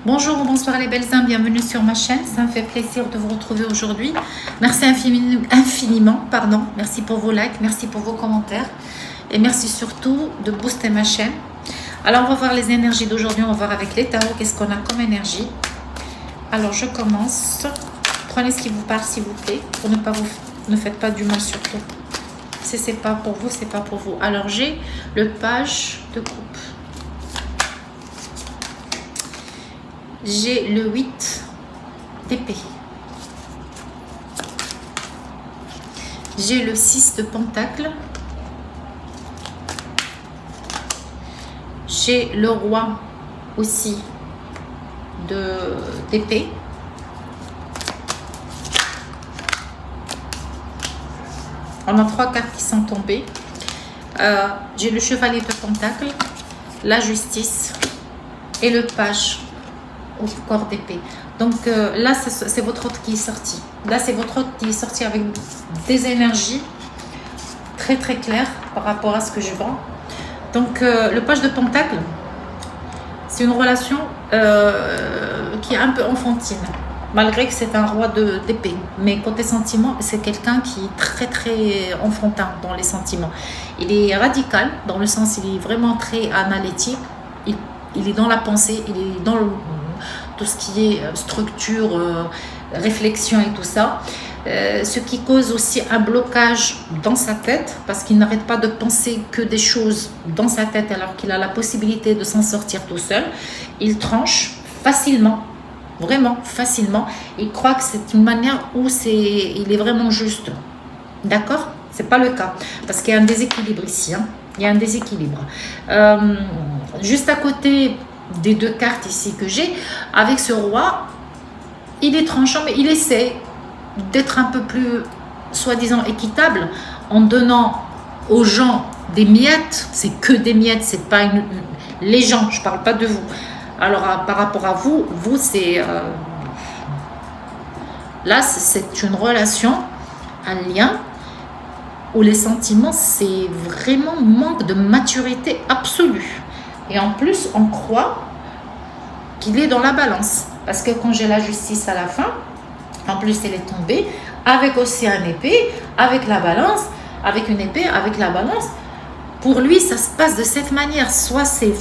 Bonjour ou bonsoir les belles âmes, bienvenue sur ma chaîne. Ça me fait plaisir de vous retrouver aujourd'hui. Merci infiniment, pardon. Merci pour vos likes, merci pour vos commentaires. Et merci surtout de booster ma chaîne. Alors on va voir les énergies d'aujourd'hui, on va voir avec les tarots qu'est-ce qu'on a comme énergie. Alors je commence. Prenez ce qui vous parle s'il vous plaît, pour ne pas vous... Ne faites pas du mal surtout. Si c'est pas pour vous, c'est pas pour vous. Alors j'ai le page de coupe. J'ai le 8 d'épée. J'ai le 6 de pentacle. J'ai le roi aussi d'épée. On a 3 cartes qui sont tombées. J'ai le chevalier de pentacle, la justice et le page au corps d'épée. Donc là, c'est votre autre qui est sorti. Là, c'est votre autre qui est sorti avec des énergies très très claires par rapport à ce que je vends. Donc le page de pentacle, c'est une relation qui est un peu enfantine. Malgré que c'est un roi d'épée. Mais côté sentiment, c'est quelqu'un qui est très très enfantin dans les sentiments. Il est radical, dans le sens il est vraiment très analytique. Il est dans la pensée, il est dans tout ce qui est structure, réflexion et tout ça. Ce qui cause aussi un blocage dans sa tête, parce qu'il n'arrête pas de penser que des choses dans sa tête alors qu'il a la possibilité de s'en sortir tout seul. Il tranche facilement. Vraiment facilement. Il croit que c'est une manière où il est vraiment juste. D'accord? C'est pas le cas. Parce qu'il y a un déséquilibre ici. Hein. Il y a un déséquilibre. Juste à côté des 2 cartes ici que j'ai, avec ce roi, il est tranchant, mais il essaie d'être un peu plus, soi-disant, équitable en donnant aux gens des miettes. C'est que des miettes, c'est pas les gens, je parle pas de vous. Alors, par rapport à vous, c'est... là, c'est une relation, un lien, où les sentiments, c'est vraiment manque de maturité absolue. Et en plus, on croit qu'il est dans la balance. Parce que quand j'ai la justice à la fin, en plus, elle est tombée, avec aussi un épée, avec la balance, avec une épée, avec la balance. Pour lui, ça se passe de cette manière. Soit c'est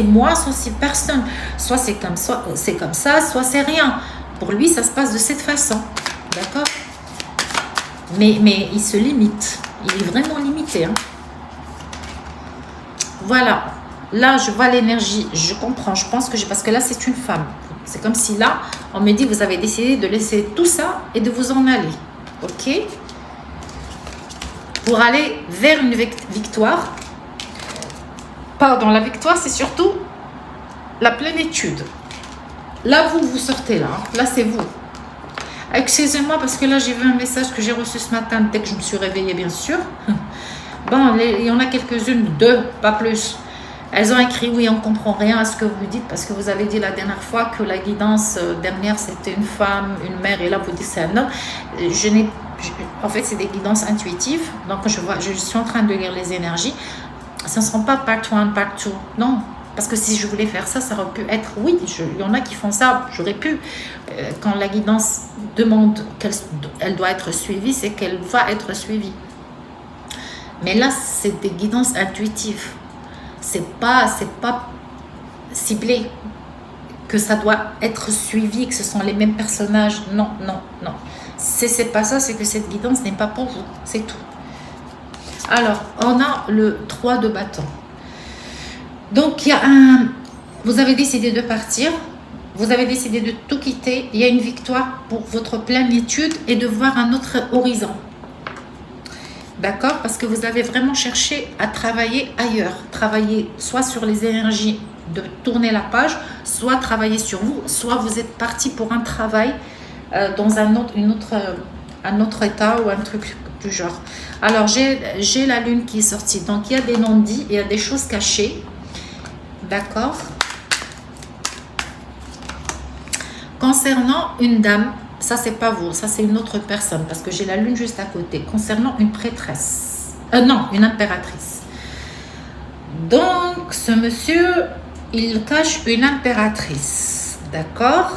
moi, soit c'est personne. Soit c'est comme ça, soit c'est rien. Pour lui, ça se passe de cette façon. D'accord? Mais il se limite. Il est vraiment limité. Hein. Voilà. Là, je vois l'énergie. Je comprends. Je pense que parce que là, c'est une femme. C'est comme si là, on me dit, vous avez décidé de laisser tout ça et de vous en aller. Ok? Pour aller vers une victoire. Pardon, la victoire, c'est surtout la plénitude. Là, vous sortez là. Là, c'est vous. Excusez-moi, parce que là, j'ai vu un message que j'ai reçu ce matin, dès que je me suis réveillée, bien sûr. Bon, il y en a quelques-unes, 2, pas plus. Elles ont écrit, oui, on ne comprend rien à ce que vous dites, parce que vous avez dit la dernière fois que la guidance dernière, c'était une femme, une mère, et là, vous dites c'est un homme. En fait, c'est des guidances intuitives. Donc, je suis en train de lire les énergies. Ce ne seront pas part 1, part 2. Non. Parce que si je voulais faire ça, ça aurait pu être, oui, il y en a qui font ça. J'aurais pu. Quand la guidance demande qu'elle doit être suivie, c'est qu'elle va être suivie. Mais là, c'est des guidances intuitives. C'est pas ciblé. Que ça doit être suivi, que ce sont les mêmes personnages. Non, non, non. C'est pas ça, c'est que cette guidance n'est pas pour vous. C'est tout. Alors, on a le 3 de bâton. Donc, il y a vous avez décidé de partir. Vous avez décidé de tout quitter. Il y a une victoire pour votre plénitude et de voir un autre horizon. D'accord? Parce que vous avez vraiment cherché à travailler ailleurs. Travailler soit sur les énergies de tourner la page, soit travailler sur vous, soit vous êtes parti pour un travail dans un autre état ou un truc du genre. Alors, j'ai la lune qui est sortie. Donc, il y a des non-dits, il y a des choses cachées. D'accord? Concernant une dame, ça, c'est pas vous, ça, c'est une autre personne, parce que j'ai la lune juste à côté. Concernant une prêtresse. Non, une impératrice. Donc, ce monsieur, il cache une impératrice. D'accord.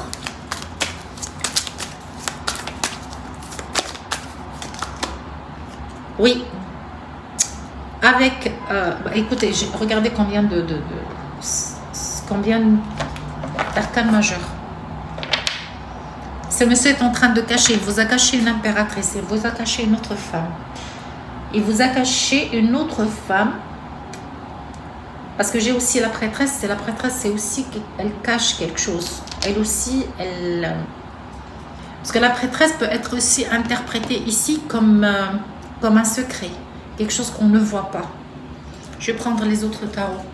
Oui. Avec... écoutez, regardez combien combien d'arcanes majeures. Ce monsieur est en train de cacher. Il vous a caché une impératrice. Il vous a caché une autre femme. Il vous a caché une autre femme. Parce que j'ai aussi la prêtresse. Et la prêtresse, c'est aussi qu'elle cache quelque chose. Elle aussi, elle... Parce que la prêtresse peut être aussi interprétée ici comme un secret. Quelque chose qu'on ne voit pas. Je vais prendre les autres tarots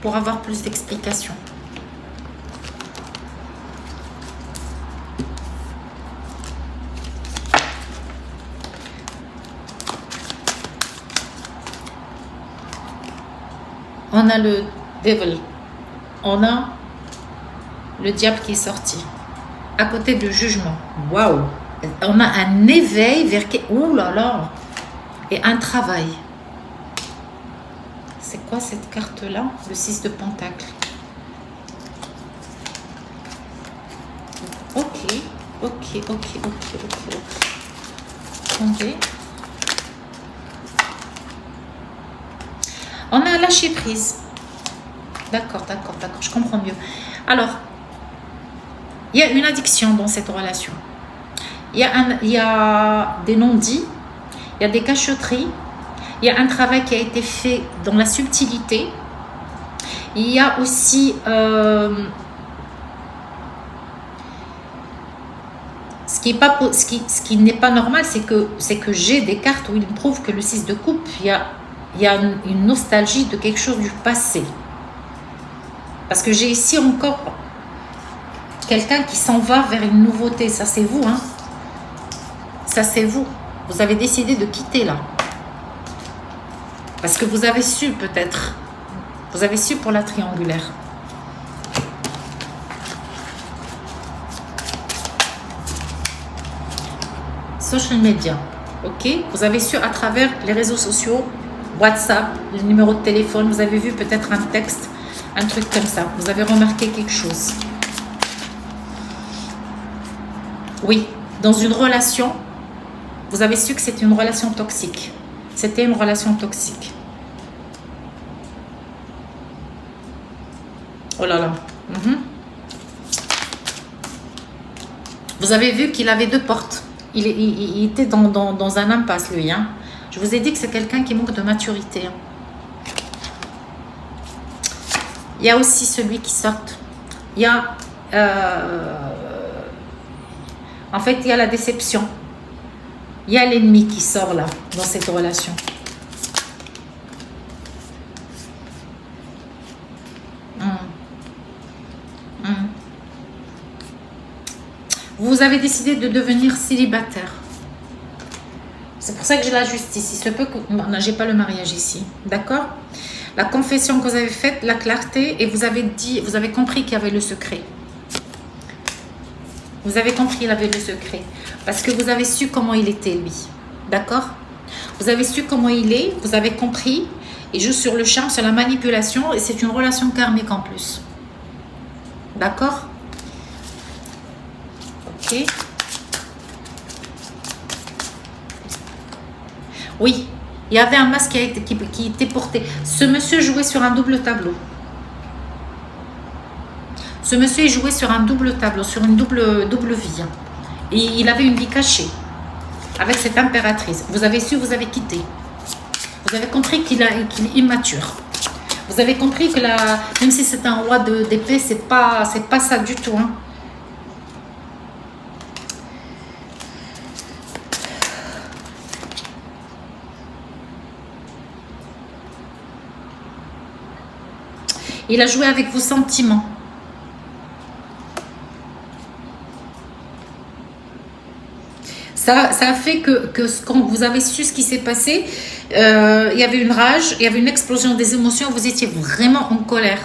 pour avoir plus d'explications. On a le Devil. On a le diable qui est sorti. À côté de jugement. Waouh! On a un éveil vers... Ouh là là! Et un travail. C'est quoi cette carte-là? Le 6 de Pentacle. Ok. Attendez. On a lâché prise. D'accord. Je comprends mieux. Alors, il y a une addiction dans cette relation. Il y a des non-dits. Il y a des cachotteries. Il y a un travail qui a été fait dans la subtilité. Il y a aussi... ce qui n'est pas normal, c'est que j'ai des cartes où il me prouve que le 6 de coupe, il y a une nostalgie de quelque chose du passé. Parce que j'ai ici encore quelqu'un qui s'en va vers une nouveauté. Ça, c'est vous, hein. Ça, c'est vous. Vous avez décidé de quitter, là. Parce que vous avez su, peut-être. Vous avez su pour la triangulaire. Social media. Ok. Vous avez su à travers les réseaux sociaux, WhatsApp, le numéro de téléphone. Vous avez vu peut-être un texte, un truc comme ça. Vous avez remarqué quelque chose. Oui. Dans une relation, vous avez su que c'était une relation toxique. C'était une relation toxique. Oh là là. Vous avez vu qu'il avait deux portes. Il était dans un impasse, lui. Hein. Je vous ai dit que c'est quelqu'un qui manque de maturité. Hein. Il y a aussi celui qui sort. Il y a... en fait, il y a la déception. Il y a l'ennemi qui sort là, dans cette relation. Vous avez décidé de devenir célibataire. C'est pour ça que j'ai la justice. Il se peut que... Non, j'ai pas le mariage ici. D'accord? La confession que vous avez faite, la clarté, et vous avez compris qu'il y avait le secret. Vous avez compris qu'il avait le secret. Parce que vous avez su comment il était, lui. D'accord? Vous avez su comment il est, vous avez compris. Il joue sur le charme, sur la manipulation, et c'est une relation karmique en plus. D'accord? Ok. Oui, il y avait un masque qui était porté. Ce monsieur jouait sur un double tableau. Ce monsieur jouait sur un double tableau, sur une double vie. Et il avait une vie cachée avec cette impératrice. Vous avez su, vous avez quitté. Vous avez compris qu'il est immature. Vous avez compris que même si c'est un roi d'épée, c'est pas ça du tout. Hein. Il a joué avec vos sentiments. Ça a fait que quand vous avez su ce qui s'est passé, il y avait une rage, il y avait une explosion des émotions, vous étiez vraiment en colère.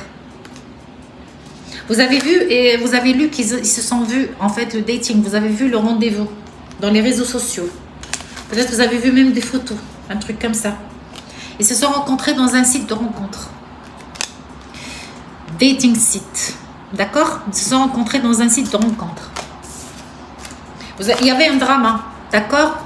Vous avez vu et vous avez lu qu'ils se sont vus, en fait, le dating, vous avez vu le rendez-vous dans les réseaux sociaux. Peut-être vous avez vu même des photos, un truc comme ça. Ils se sont rencontrés dans un site de rencontre. Dating site. D'accord? Ils se sont rencontrés dans un site de rencontre. Il y avait un drama, d'accord?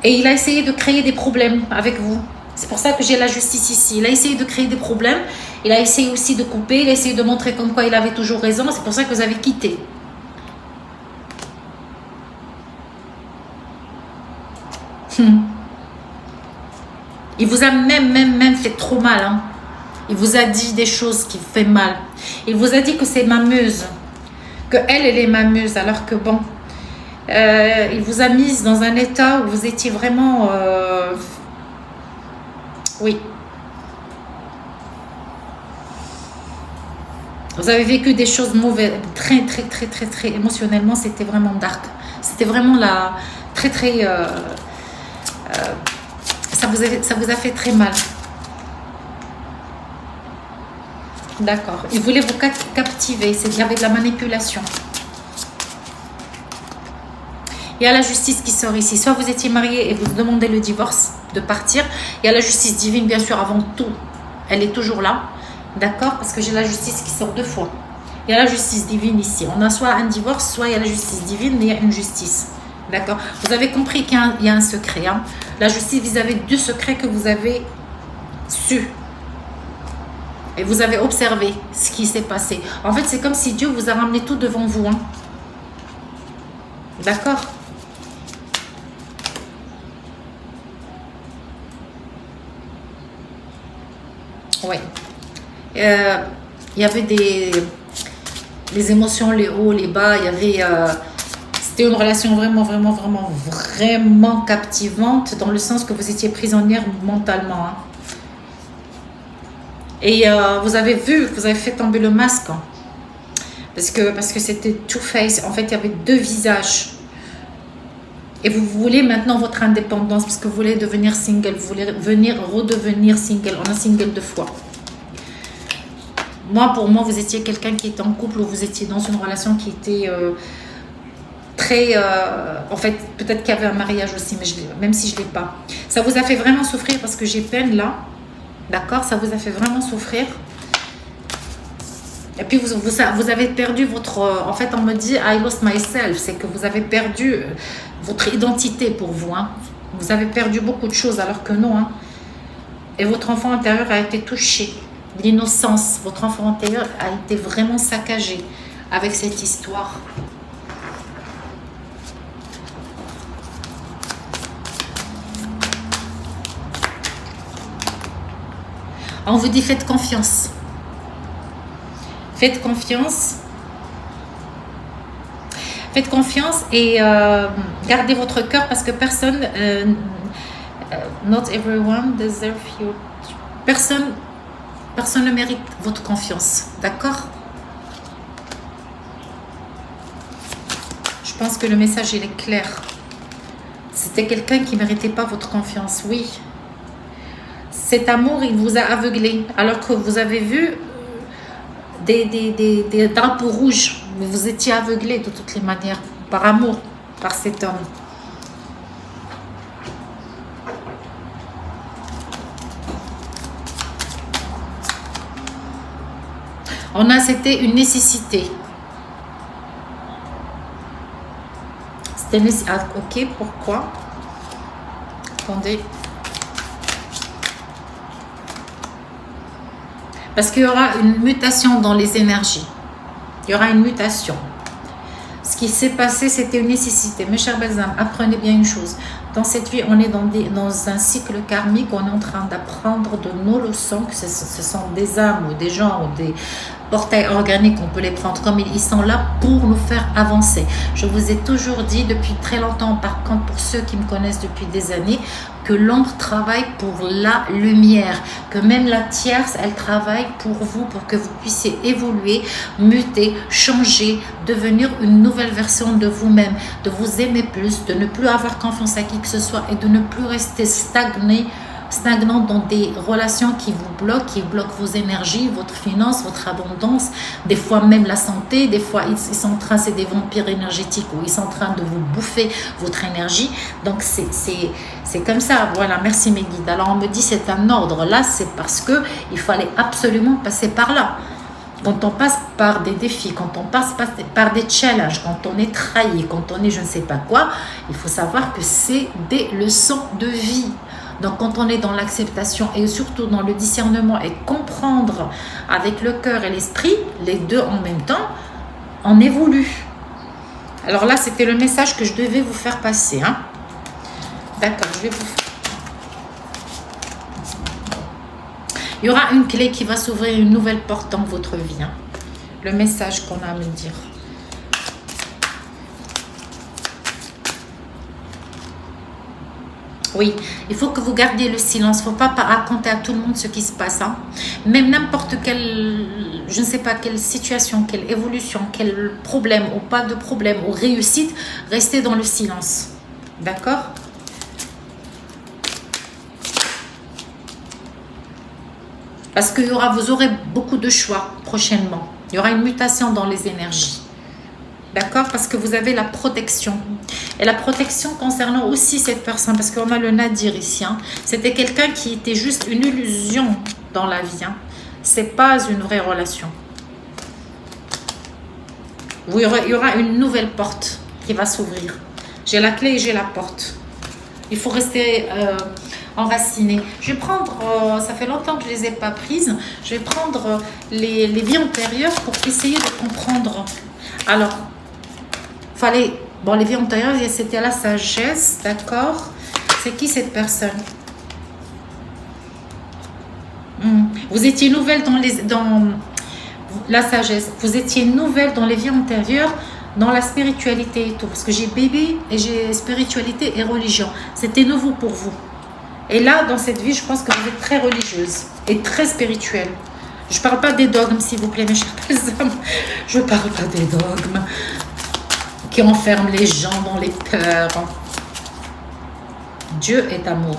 Et il a essayé de créer des problèmes avec vous. C'est pour ça que j'ai la justice ici. Il a essayé de créer des problèmes. Il a essayé aussi de couper. Il a essayé de montrer comme quoi il avait toujours raison. C'est pour ça que vous avez quitté. Il vous a même fait trop mal. Hein. Il vous a dit des choses qui fait mal. Il vous a dit que c'est mameuse. Que elle est mameuse. Alors que bon, il vous a mise dans un état où vous étiez vraiment... oui. Vous avez vécu des choses mauvaises. Très émotionnellement, c'était vraiment dark. C'était vraiment la... Très... ça vous a fait très mal. D'accord. Il voulait vous captiver. Il y avait de la manipulation. Il y a la justice qui sort ici. Soit vous étiez marié et vous demandez le divorce, de partir. Il y a la justice divine, bien sûr, avant tout. Elle est toujours là. D'accord? Parce que j'ai la justice qui sort 2 fois. Il y a la justice divine ici. On a soit un divorce, soit il y a la justice divine, mais il y a une justice. D'accord? Vous avez compris qu'il y a un secret. Hein? La justice, vous avez 2 secrets que vous avez su. Et vous avez observé ce qui s'est passé. En fait, c'est comme si Dieu vous a ramené tout devant vous. Hein? D'accord? Oui. Il y avait les émotions, les hauts, les bas. Il y avait... c'était une relation vraiment captivante, dans le sens que vous étiez prisonnière mentalement. Hein. Et vous avez vu, vous avez fait tomber le masque. Hein. Parce que c'était two-face. En fait, il y avait 2 visages. Et vous voulez maintenant votre indépendance, parce que vous voulez devenir single. Vous voulez redevenir single. On a single 2 fois. Pour moi, vous étiez quelqu'un qui était en couple, ou vous étiez dans une relation qui était très... en fait, peut-être qu'il y avait un mariage aussi, mais même si je ne l'ai pas. Ça vous a fait vraiment souffrir, parce que j'ai peine là. D'accord? Ça vous a fait vraiment souffrir. Et puis, vous avez perdu votre... en fait, on me dit « I lost myself ». C'est que vous avez perdu votre identité pour vous. Hein. Vous avez perdu beaucoup de choses, alors que non. Hein. Et votre enfant intérieur a été touché. L'innocence, votre enfant intérieur a été vraiment saccagé avec cette histoire. On vous dit faites confiance. Faites confiance. Faites confiance et gardez votre cœur, parce que personne, not everyone deserves you. Personne ne mérite votre confiance. D'accord? Je pense que le message il est clair. C'était quelqu'un qui ne méritait pas votre confiance. Oui. Cet amour, il vous a aveuglé. Alors que vous avez vu des drapeaux rouges. Mais vous étiez aveuglé de toutes les manières. Par amour, par cet homme. C'était une nécessité. C'était nécessité. Ah, ok, pourquoi? Attendez. Parce qu'il y aura une mutation dans les énergies. Il y aura une mutation. Ce qui s'est passé, c'était une nécessité. Mes chers belles âmes, apprenez bien une chose. Dans cette vie, on est dans un cycle karmique. On est en train d'apprendre de nos leçons, que ce sont des âmes ou des gens ou des portails organiques. On peut les prendre comme ils sont là pour nous faire avancer. Je vous ai toujours dit depuis très longtemps, par contre, pour ceux qui me connaissent depuis des années, que l'ombre travaille pour la lumière, que même la tierce, elle travaille pour vous, pour que vous puissiez évoluer, muter, changer, devenir une nouvelle version de vous-même, de vous aimer plus, de ne plus avoir confiance à qui que ce soit et de ne plus rester stagnant dans des relations qui vous bloquent, qui bloquent vos énergies, votre finance, votre abondance, des fois même la santé, des fois ils sont en train, c'est des vampires énergétiques où ils sont en train de vous bouffer votre énergie. Donc c'est comme ça. Voilà, merci mes guides. Alors on me dit c'est un ordre. Là, c'est parce que il fallait absolument passer par là. Quand on passe par des défis, quand on passe par des challenges, quand on est trahi, quand on est je ne sais pas quoi, il faut savoir que c'est des leçons de vie. Donc quand on est dans l'acceptation et surtout dans le discernement et comprendre avec le cœur et l'esprit, les deux en même temps, on évolue. Alors là, c'était le message que je devais vous faire passer. Hein. D'accord, je vais vous... Il y aura une clé qui va s'ouvrir, une nouvelle porte dans votre vie. Hein. Le message qu'on a à me dire. Oui, il faut que vous gardiez le silence. Il ne faut pas raconter à tout le monde ce qui se passe. Hein. Même n'importe quelle, je ne sais pas, quelle situation, quelle évolution, quel problème ou pas de problème ou réussite, restez dans le silence. D'accord ? Parce que vous aurez beaucoup de choix prochainement. Il y aura une mutation dans les énergies. D'accord? Parce que vous avez la protection. Et la protection concernant aussi cette personne, parce qu'on a le Nadir ici. Hein. C'était quelqu'un qui était juste une illusion dans la vie. Hein. Ce n'est pas une vraie relation. Il y aura une nouvelle porte qui va s'ouvrir. J'ai la clé et j'ai la porte. Il faut rester enraciné. Je vais prendre, ça fait longtemps que je ne les ai pas prises, je vais prendre les vies antérieures pour essayer de comprendre. Alors, bon, les vies antérieures, c'était la sagesse, d'accord? C'est qui cette personne? Vous étiez nouvelle dans la sagesse, vous étiez nouvelle dans les vies antérieures, dans la spiritualité et tout, parce que j'ai bébé et j'ai spiritualité et religion. C'était nouveau pour vous. Et là, dans cette vie, je pense que vous êtes très religieuse et très spirituelle. Je ne parle pas des dogmes, s'il vous plaît, mes chers âmes. Je ne parle pas des dogmes qui enferment les gens dans les peurs. Dieu est amour.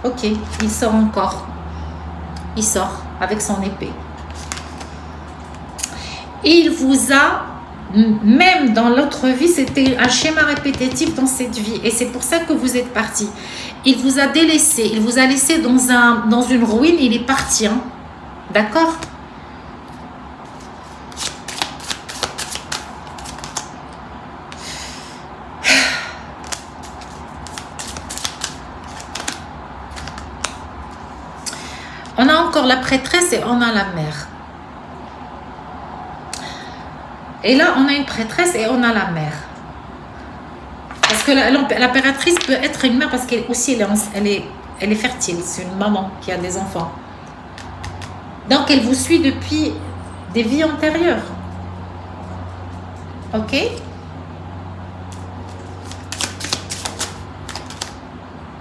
Ok, il sort encore. Il sort avec son épée. Il vous a, même dans l'autre vie, c'était un schéma répétitif dans cette vie. Et c'est pour ça que vous êtes parti. Il vous a délaissé. Il vous a laissé dans une ruine. Il est parti. Hein. D'accord? On a encore la prêtresse et on a la mère. Et là, on a une prêtresse et on a la mère. Parce que l'impératrice peut être une mère parce qu'elle aussi, elle est fertile. C'est une maman qui a des enfants. Donc, elle vous suit depuis des vies antérieures. Ok?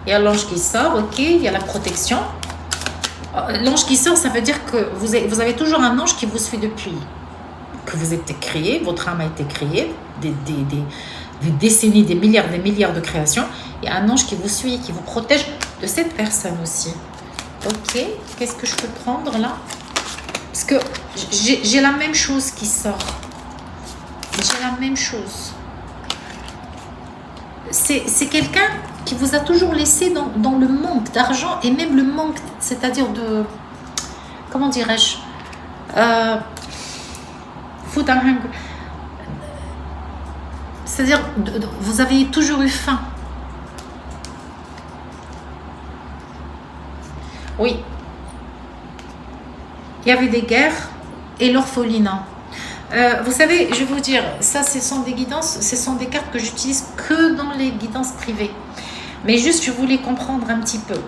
Il y a l'ange qui sort, ok? Il y a la protection. L'ange qui sort, ça veut dire que vous avez toujours un ange qui vous suit depuis que vous êtes créé, votre âme a été créée, des décennies, des milliards de créations. Il y a un ange qui vous suit, qui vous protège de cette personne aussi. Ok, qu'est-ce que je peux prendre là? Parce que j'ai la même chose qui sort. J'ai la même chose. C'est quelqu'un qui vous a toujours laissé dans le manque d'argent et même le manque, c'est-à-dire de... Comment dirais-je food and hunger. C'est-à-dire, vous avez toujours eu faim. Oui. Il y avait des guerres et l'orphelinat. Vous savez, je vais vous dire, ça, ce sont des guidances, ce sont des cartes que j'utilise que dans les guidances privées. Mais juste, je voulais comprendre un petit peu.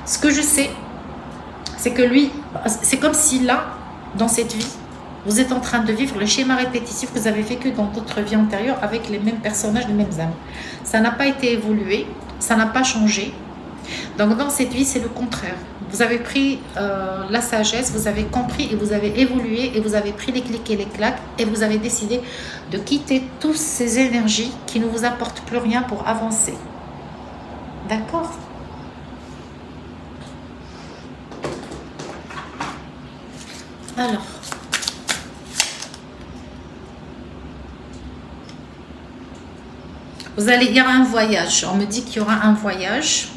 Ce que je sais, c'est que lui, c'est comme si là, dans cette vie, vous êtes en train de vivre le schéma répétitif que vous avez vécu dans d'autres vies antérieures avec les mêmes personnages, les mêmes âmes. Ça n'a pas été évolué, ça n'a pas changé. Donc dans cette vie, c'est le contraire. Vous avez pris la sagesse, vous avez compris et vous avez évolué et vous avez pris les clics et les claques et vous avez décidé de quitter toutes ces énergies qui ne vous apportent plus rien pour avancer. D'accord ? Alors... il y aura un voyage. On me dit qu'il y aura un voyage.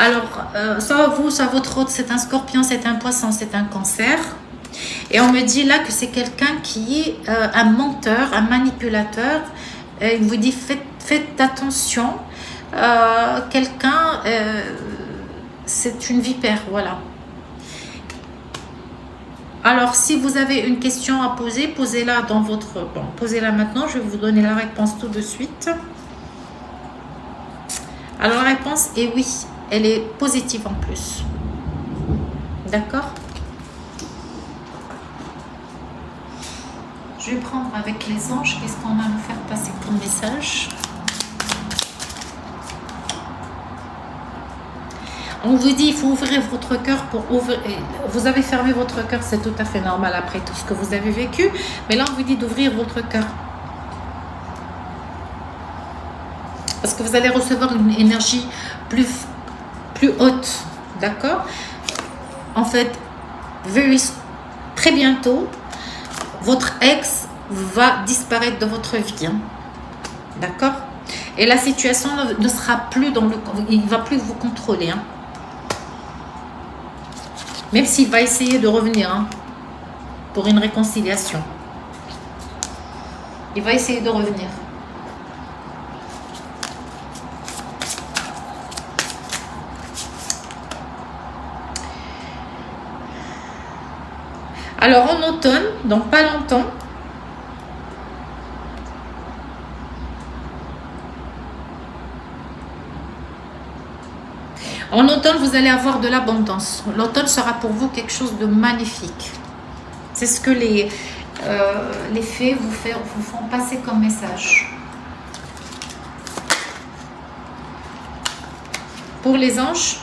Alors, soit vous, soit votre hôte, c'est un scorpion, c'est un poisson, c'est un cancer. Et on me dit là que c'est quelqu'un qui est un menteur, un manipulateur. Il vous dit faites attention. Quelqu'un, c'est une vipère, voilà. Alors, si vous avez une question à poser, posez-la dans votre... Bon, posez-la maintenant, je vais vous donner la réponse tout de suite. Alors, la réponse est oui, elle est positive en plus. D'accord? Je vais prendre avec les anges, qu'est-ce qu'on va nous faire passer comme message? On vous dit, il faut ouvrir votre cœur pour ouvrir. Vous avez fermé votre cœur, c'est tout à fait normal après tout ce que vous avez vécu. Mais là, on vous dit d'ouvrir votre cœur. Parce que vous allez recevoir une énergie plus haute. D'accord? En fait, très bientôt, votre ex va disparaître de votre vie. Hein. D'accord? Et la situation ne sera plus dans le... Il ne va plus vous contrôler. Hein. Même s'il va essayer de revenir hein, pour une réconciliation. Il va essayer de revenir. Alors en automne, donc pas longtemps, en automne, vous allez avoir de l'abondance. L'automne sera pour vous quelque chose de magnifique. C'est ce que les fées vous font passer comme message. Pour les anges,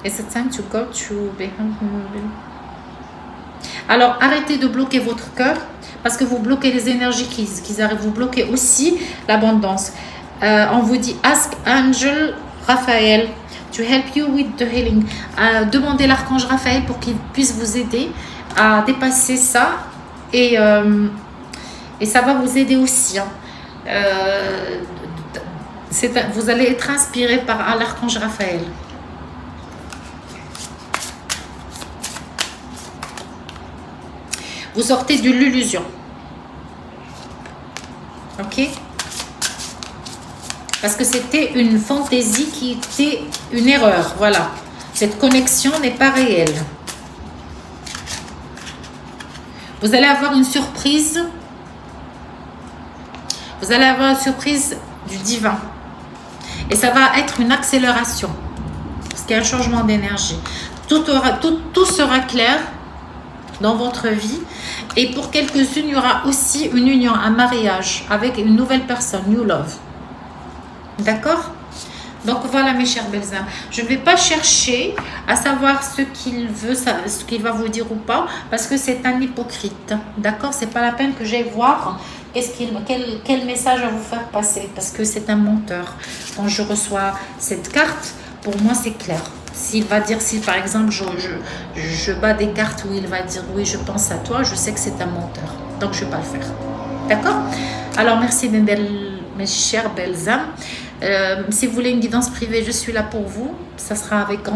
it's a time to go to... Alors, arrêtez de bloquer votre cœur parce que vous bloquez les énergies qui arrivent. Vous bloquez aussi l'abondance. On vous dit ask Angel Raphaël to help you with the healing. Demandez l'archange Raphaël pour qu'il puisse vous aider à dépasser ça et ça va vous aider aussi. Hein. Vous allez être inspiré par l'archange Raphaël. Vous sortez de l'illusion. Ok? Parce que c'était une fantaisie qui était une erreur. Voilà. Cette connexion n'est pas réelle. Vous allez avoir une surprise. Vous allez avoir une surprise du divin. Et ça va être une accélération. Parce qu'il y a un changement d'énergie. Tout sera clair dans votre vie. Et pour quelques-unes, il y aura aussi une union, un mariage avec une nouvelle personne, new love. D'accord? Donc voilà mes chers belles âmes. Je ne vais pas chercher à savoir ce qu'il veut, ce qu'il va vous dire ou pas, parce que c'est un hypocrite. D'accord? C'est pas la peine que j'aille voir quel message à vous faire passer, parce que c'est un menteur. Quand je reçois cette carte, pour moi c'est clair. S'il va dire, si par exemple je bats des cartes où il va dire oui je pense à toi, je sais que c'est un menteur. Donc je ne vais pas le faire. D'accord? Alors merci mes chères belles âmes. Si vous voulez une guidance privée, je suis là pour vous. Ça sera avec grand